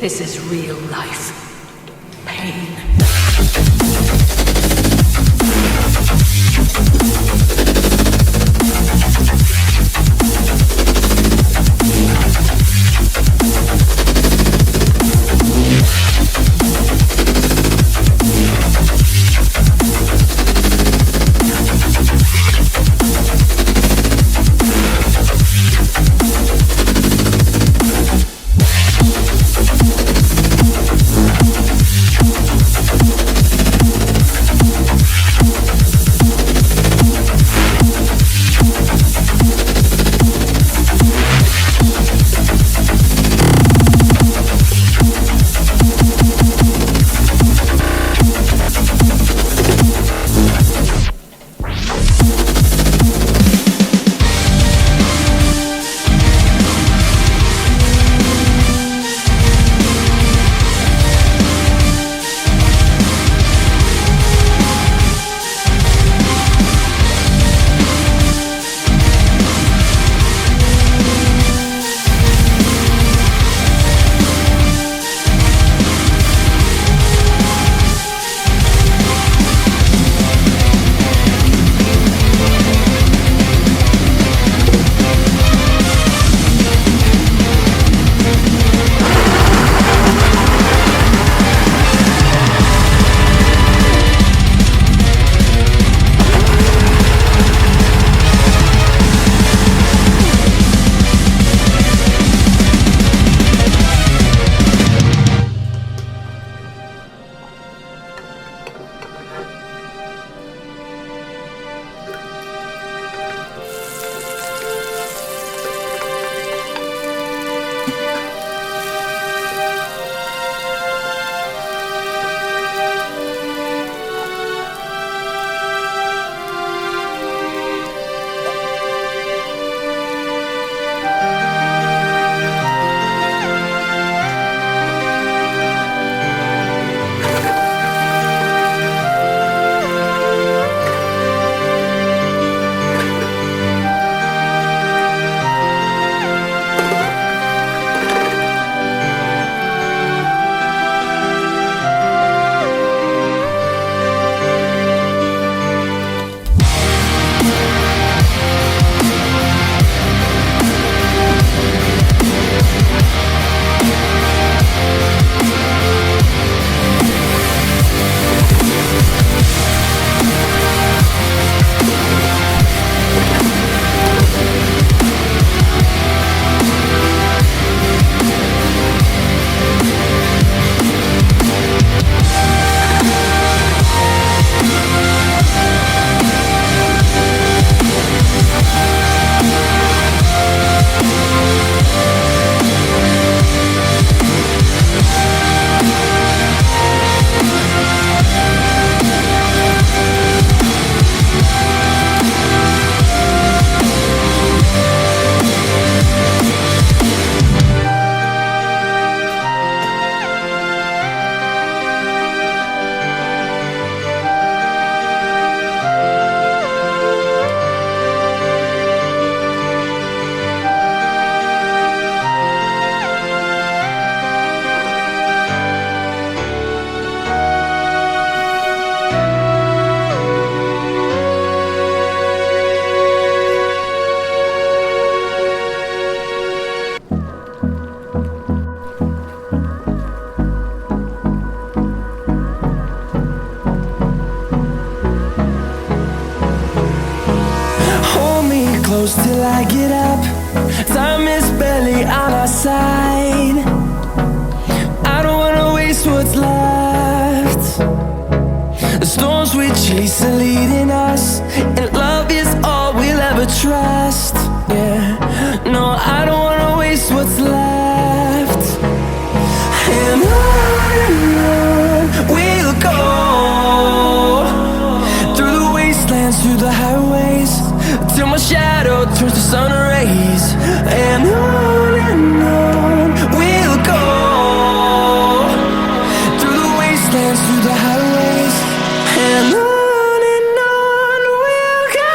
This is real life. Pain. I get up. Time is barely on our side. I don't wanna waste what's left. The storms we chase are leading us, and love is all we'll ever trust. Yeah, no, I don't wanna waste what's left. And on we'll go, through the wastelands, through the highways, till my shadow turns to sun rays. And on we'll go, through the wastelands, through the highways, and on we'll go.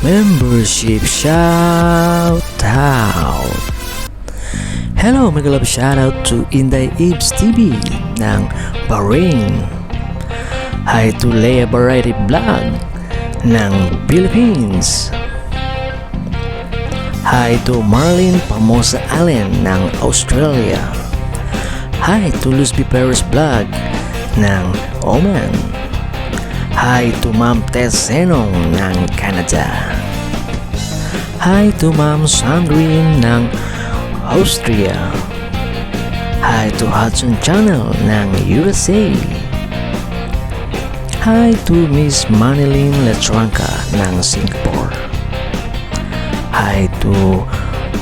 Membership shout out. Hello mga love, shout out to Inday Ibs TV ng Bahrain. Hi to Leia Variety Vlog ng Philippines. Hi to Marlene Pamosa Allen ng Australia. Hi to Luzby Perez Vlog ng Oman. Hi to Ma'am Tess Senong ng Canada. Hi to Ma'am Sandrine ng Austria. Hi to Hudson Channel ng USA. Hi to Miss Manilyn Letranca ng Singapore. Hi to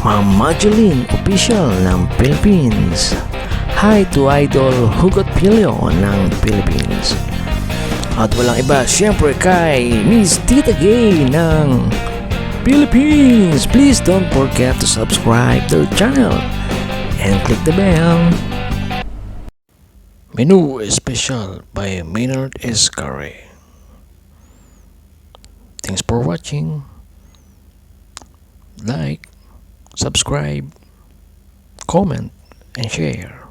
Ma'am Madeline Official ng Philippines. Hi to Idol Hugot Pilio ng Philippines. At walang iba, syempre kay Miss Tita Gay ng Philippines. Please don't forget to subscribe to the channel and click the bell. Menu Especial by Maynard Escare. Thanks for watching. Like, subscribe, comment, and share.